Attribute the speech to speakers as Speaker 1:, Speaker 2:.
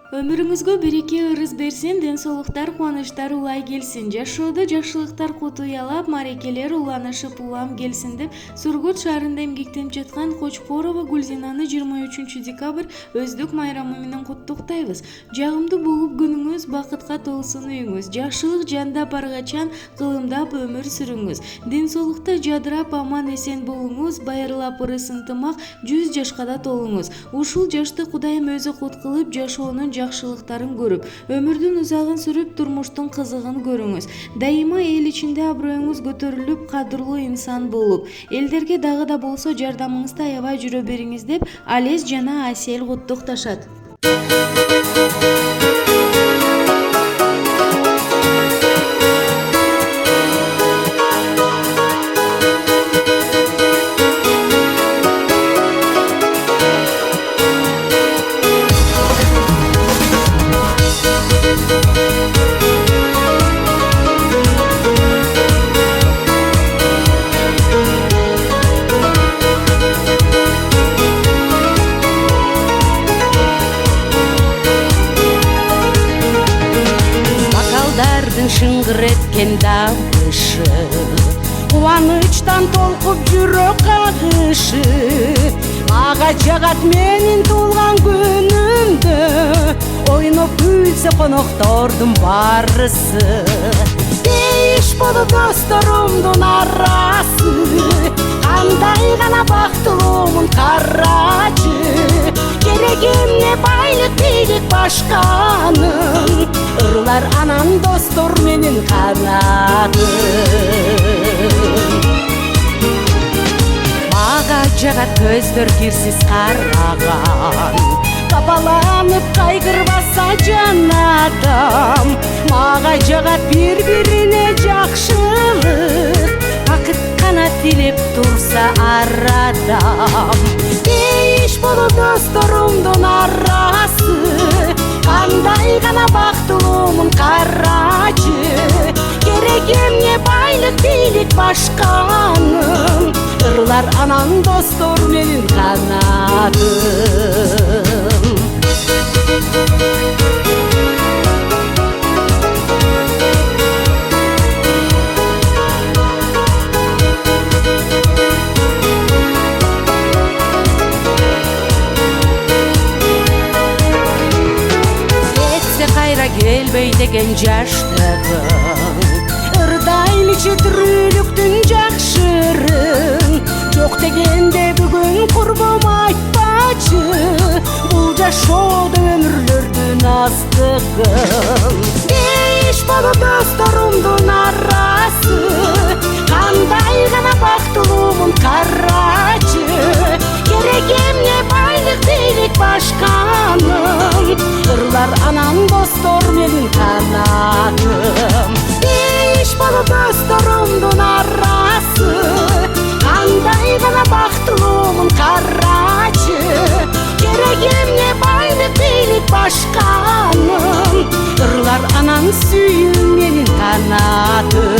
Speaker 1: Өмүрүңүзгө береке ырыс берсин, ден соолуктар, кубанычтар улай келсин. Жашоодо жакшылыктар кут уялап, марекелер уланышып улам келсин деп Сургут шаарында эмгектенип жаткан Кочкорова Гүлзинаны 23 декабрь өздүк майрамы менен куттуктайбыз. Жагымдуу болуп күнүңүз, бакытка толсун үйүңүз, жакшылык жандап аргачан кылымдап өмүр сүрүңүз. Ден соолукта жадырап аман эсен болуңуз, байырлап ырыс ынтымак 100 жашка да толуңуз. Ушул жашты Кудайым өзү кут кылып, жашоонун жакшылыктарын көрүп, өмүрдүн узагын сүрүп, турмуштун кызыгын көрүңүз. Дайыма эл ичинде аброюңуз көтөрүлүп, кадырлуу инсан болуп, элдерге дагы да болсо жардамыңызды аябай жүрө бериңиз деп Алес жана Асель куттукташат.
Speaker 2: Шыңгыр эткен дагышы, кубанычтан толкуп жүрөк кагышы. Мага жагат менин туулган күнүмдө, ойноп күлсө коноктордун барысы. Дейиш болуп досторумдун арасы, кандай гана бактылуумун карачы. Керек эмне байлык бийлик башканын, ырлар анан достор менин канатым. Мага жагат көздөр кирсиз караган, капаланып кайгырбаса жан адам. Мага жагат бири-бирине жакшылык, бакыт гана тилеп турса ар адам. Дейиш болуп досторумдун арасы, кандай гана бактылуумун карачы. Керек эмне байлык бийлик башканын, ырлар анан достор менин канатым. Келбей деген жаштыгың, ырдайлы четирүүлүктүн жакшырын. Жок дегенде бүгүн курбум айтпачы, бул жашоодо өмүрлөрдүн аздыгын. Дейиш болуп досторумдун арасы, кандай гана бактылуумун карачы. Керек эмне байлык бийлик башканын, ырлар анан достор менин канатым. Дейиш болуп досторумдун арасы, кандай гана бактылуумун карачы. Керек эмне байлык бийлик башканын, ырлар анан сүйүү менин канатым.